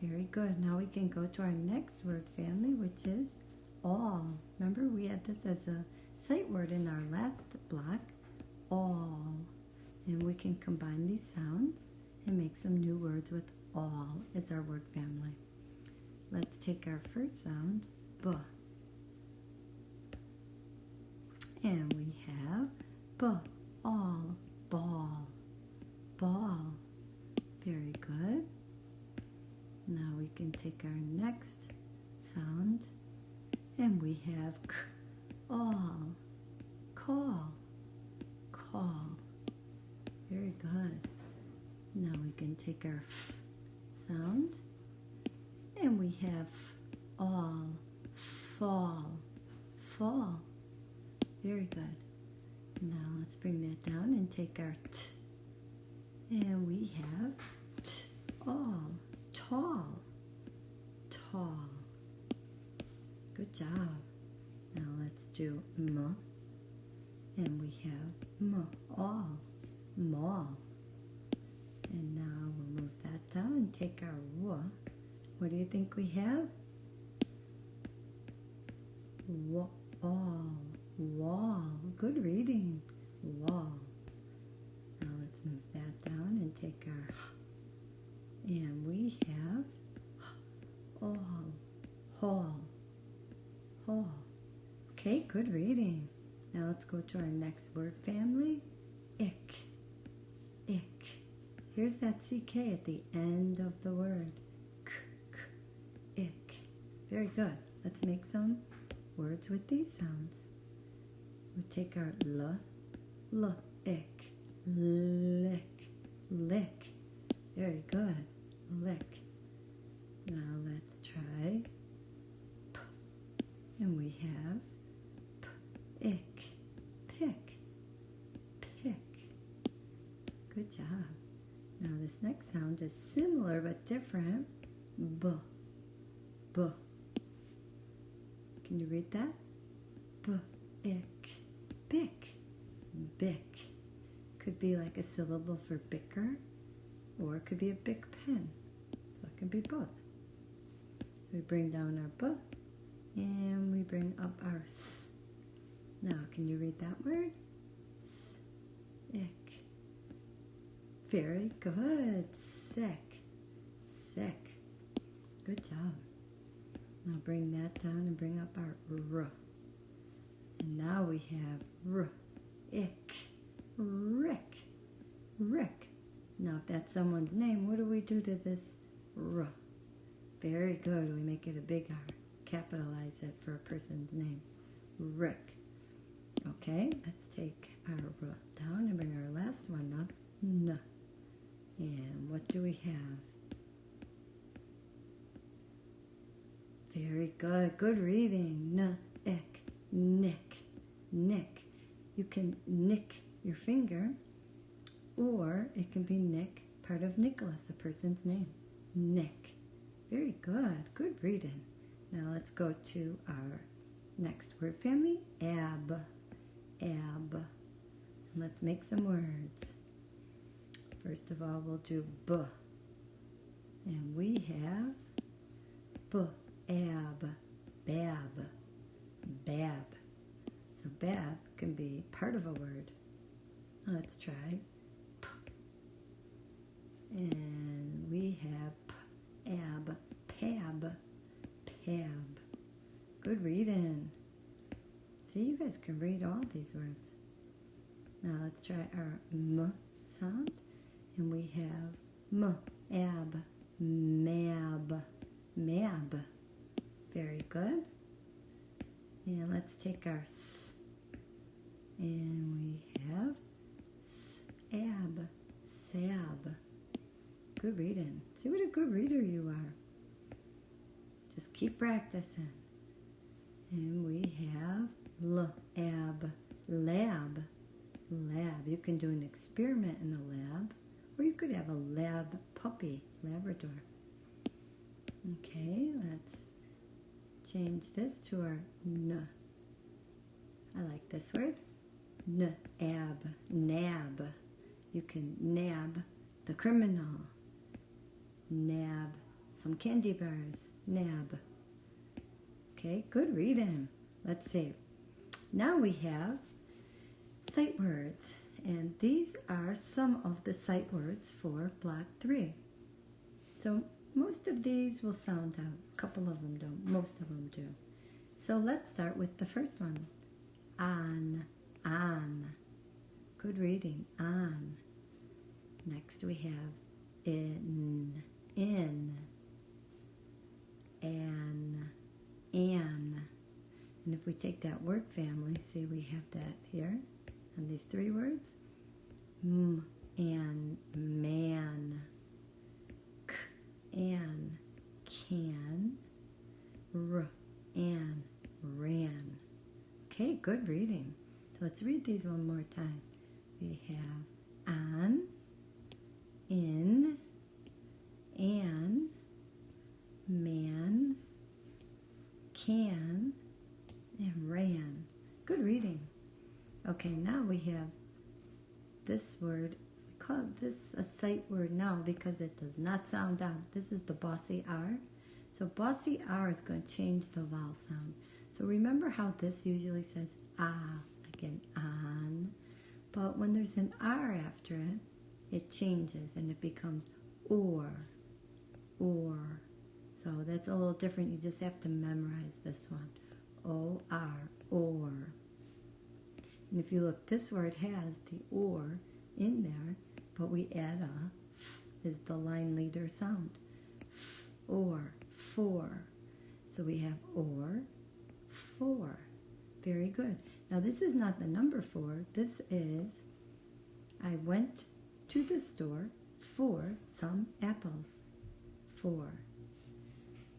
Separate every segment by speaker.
Speaker 1: Very good. Now we can go to our next word family, which is all. Remember, we had this as a sight word in our last block, all. And we can combine these sounds and make some new words with all as our word family. Let's take our first sound, b. And we have b, all, ball, ball. Very good. Now we can take our next sound and we have k, all, call, call. Very good. Now we can take our f sound and we have all, fall, fall. Very good. Now let's bring that down and take our t. And we have t, all, tall, tall. Good job. Now let's do m. And we have m, all, mall. And now we'll move that down and take our w. What do you think we have? All, wall. Good reading. Wall. Now let's move that down and take our h. And we have all, hall, hall. Okay, good reading. Now let's go to our next word family. Ick, ick. Here's that CK at the end of the word. K, k, ick. Very good. Let's make some words with these sounds. We take our l, ick, lick, lick. Very good. Lick. Now let's try p. And we have p, ick, pick, pick. Good job. Now this next sound is similar but different. B, b. Can you read that? B, ick, bick, bick. Could be like a syllable for bicker, or it could be a big pen. So it can be both. So we bring down our b, and we bring up our s. Now, can you read that word? S, ick. Very good. Sick, sick. Good job. Now bring that down and bring up our r. And now we have r, ick, rick, rick. Now if that's someone's name, what do we do to this r? Very good. We make it a big R. Capitalize it for a person's name. Rick. Okay, let's take our r down and bring our last one up. N. And what do we have? Very good. Good reading. N, ick, nick, nick. You can nick your finger, or it can be Nick, part of Nicholas, a person's name. Nick. Very good. Good reading. Now let's go to our next word family. Ab, ab. And let's make some words. First of all, we'll do b. And we have b, ab, bab, bab. So bab can be part of a word. Let's try p. And we have p, ab, pab, pab. Good reading. See, you guys can read all these words. Now let's try our m sound. And we have m, ab, mab, mab. Very good. And let's take our s. And we have s-ab, sab. Good reading. See what a good reader you are. Just keep practicing. And we have l-ab, lab, lab. You can do an experiment in a lab, or you could have a lab puppy, Labrador. Okay, let's change this to our n. I like this word. N-ab, nab. You can nab the criminal. Nab some candy bars. Nab. Okay, good reading. Let's see. Now we have sight words. And these are some of the sight words for Block 3. So most of these will sound out. A couple of them don't. Most of them do. So let's start with the first one. On. Good reading. On. Next we have in. An. And if we take that word family, see we have that here on these 3 words. M and man. K and can. R and ran. Okay, good reading. So let's read these one more time. We have on, in, an, man, can, and ran. Good reading. Okay, now we have this word. We call this a sight word now because it does not sound out. This is the bossy R. So bossy R is going to change the vowel sound. So remember how this usually says ah, like an on. But when there's an R after it, it changes and it becomes or. So that's a little different. You just have to memorize this one. O-R, or. And if you look, this word has the or in there, but we add a f is the line leader sound. F, or, for. So we have or, for. Very good. Now this is not the number 4. This is, I went to the store for some apples. For.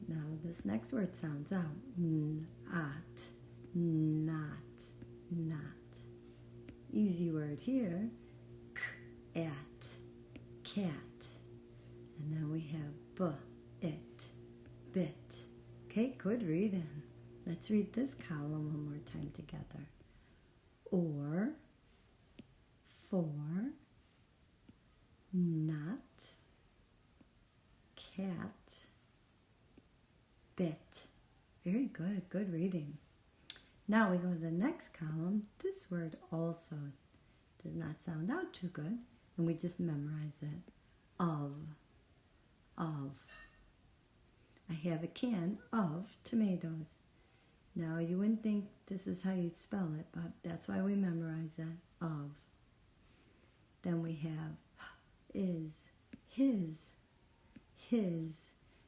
Speaker 1: Now this next word sounds out. Not, not. Easy word here. At, cat. And then we have it, bit. Okay, good reading. Let's read this column one more time together. Or, for, not, cat, bit. Very good. Good reading. Now we go to the next column. This word also does not sound out too good, and we just memorize it. Of. I have a can of tomatoes. Now you wouldn't think this is how you'd spell it, but that's why we memorize that. Of. Then we have is, his.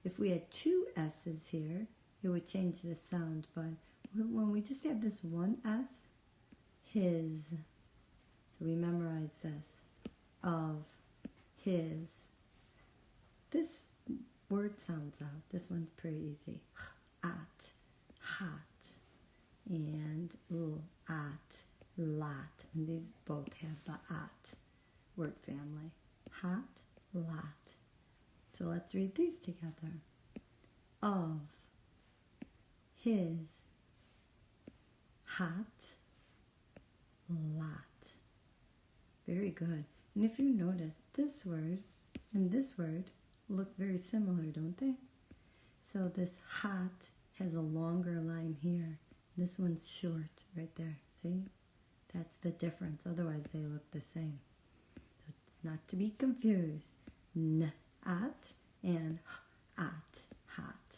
Speaker 1: If we had 2 S's here, it would change the sound, but when we just have this one S, his. So we memorize this. Of, his. This word sounds out. This one's pretty easy. At, hot. And at, lot. And these both have the at word family. Hot, lot. So let's read these together. Of, his, hot, lot. Very good. And if you notice, this word and this word look very similar, don't they? So this hot has a longer line here. This one's short right there. See? That's the difference. Otherwise, they look the same. So it's not to be confused. At and at, hot.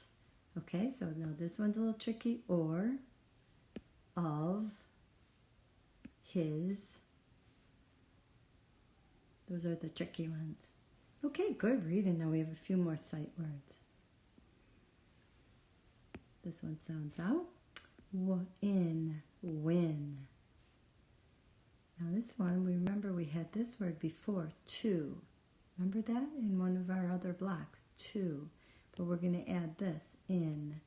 Speaker 1: Okay, so now this one's a little tricky. Or, of, his. Those are the tricky ones. Okay, good reading. Now we have a few more sight words. This one sounds out. In, win. Now this one, we remember we had this word before, to. Remember that in one of our other blocks, to. But we're going to add this, in,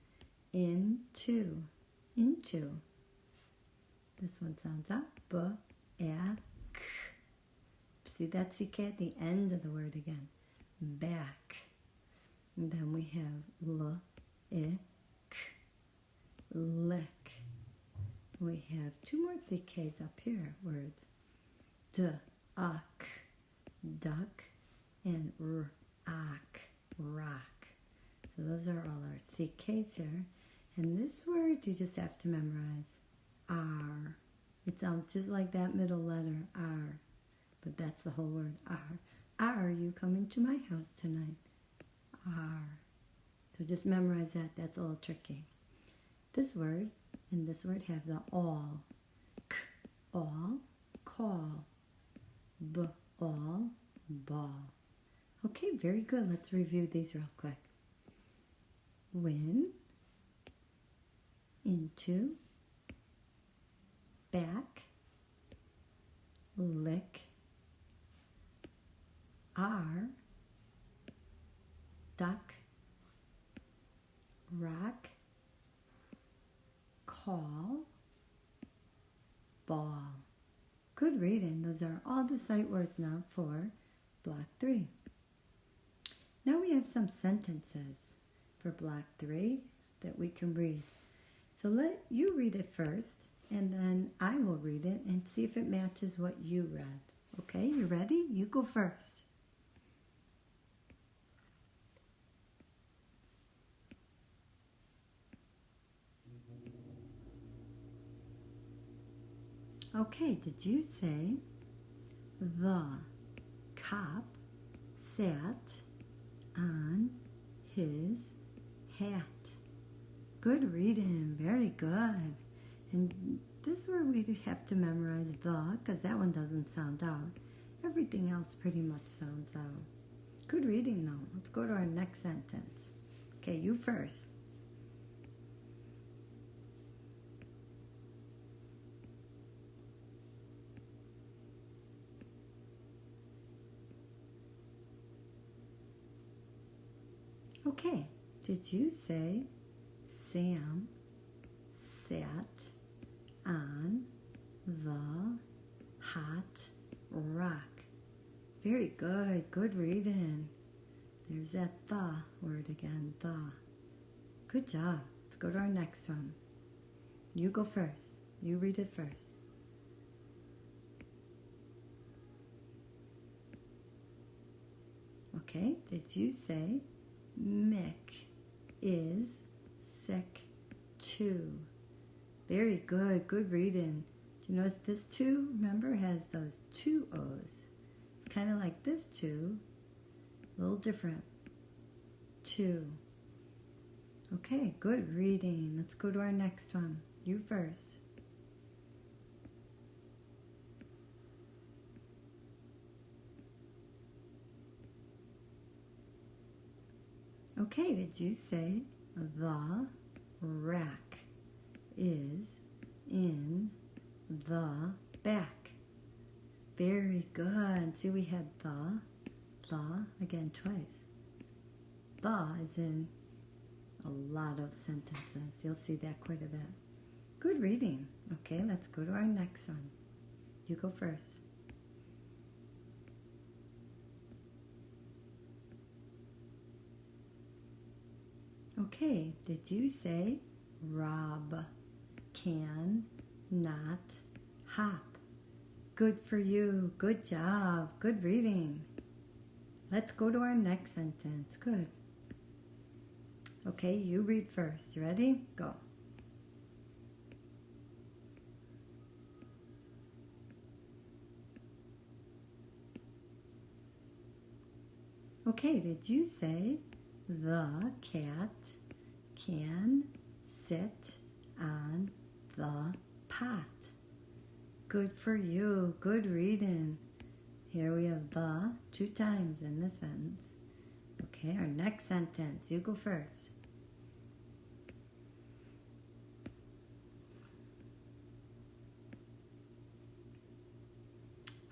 Speaker 1: into. This one sounds out. Back. See that CK at the end of the word again. Back. And then we have lick. We have 2 more CKs up here, words. Duck, and rock. So those are all our CKs here. And this word you just have to memorize. R. It sounds just like that middle letter, R. But that's the whole word, R. Are you coming to my house tonight? R. So just memorize that. That's a little tricky. This word and this word have the all. K, all, call. B, all, ball. Okay, very good. Let's review these real quick. Win, into, back, lick, are, duck, rock, call, ball. Good reading. Those are all the sight words now for Block 3. Now we have some sentences for Block 3 that we can read. So let you read it first, and then I will read it and see if it matches what you read. Okay, you ready? You go first. Okay, did you say the cop sat on his hat? Good reading, very good. And this word we have to memorize the, because that one doesn't sound out. Everything else pretty much sounds out. Good reading though. Let's go to our next sentence. Okay, you first. Okay, did you say Sam sat on the hot rock? Very good, good reading. There's that the word again, the. Good job. Let's go to our next one. You go first. You read it first. Okay, did you say Mick is sick too? Very good, good reading. Do you notice this two, remember, has those two O's. It's kind of like this two, a little different. Two. Okay, good reading. Let's go to our next one. You first. Okay, did you say the rack is in the back? Very good. See, we had the again twice. The is in a lot of sentences. You'll see that quite a bit. Good reading. Okay, let's go to our next one. You go first. Okay, did you say Rob can not hop? Good for you. Good job. Good reading. Let's go to our next sentence. Good. Okay, you read first. You ready? Go. Okay, did you say the cat can sit on the pot? Good for you. Good reading. Here we have the 2 times in this sentence. Okay, our next sentence. You go first.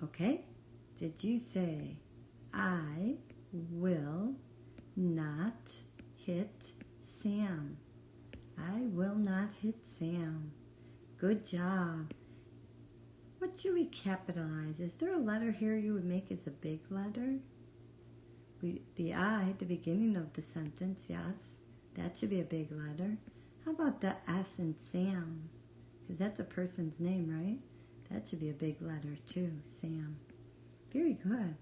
Speaker 1: Okay, did you say I will not hit Sam? I will not hit Sam. Good job. What should we capitalize? Is there a letter here you would make as a big letter? The I at the beginning of the sentence, yes. That should be a big letter. How about the S in Sam? Because that's a person's name, right? That should be a big letter too, Sam. Very good.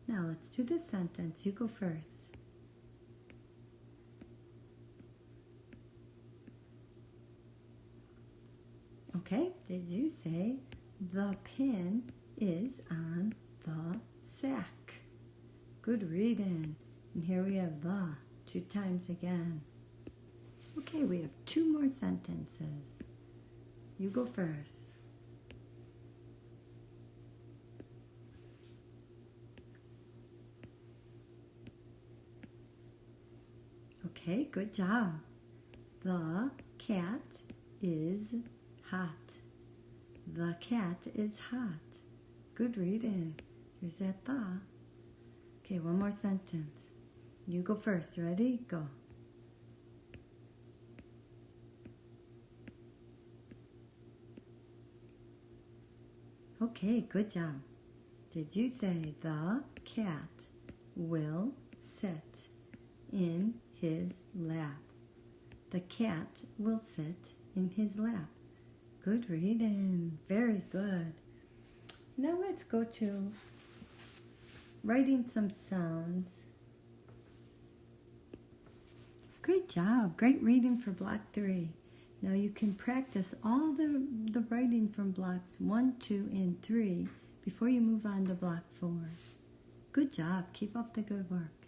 Speaker 1: Now let's do this sentence. You go first. Okay, did you say the pen is on the sack? Good reading. And here we have the 2 times again. Okay, we have 2 more sentences. You go first. Okay, good job. The cat is hot. The cat is hot. Good reading. Here's that the. Okay, one more sentence. You go first. Ready? Go. Okay, good job. Did you say the cat will sit in his lap? The cat will sit in his lap. Good reading. Very good. Now let's go to writing some sounds. Great job. Great reading for block 3. Now you can practice all the writing from blocks 1, 2, and 3 before you move on to block 4. Good job. Keep up the good work.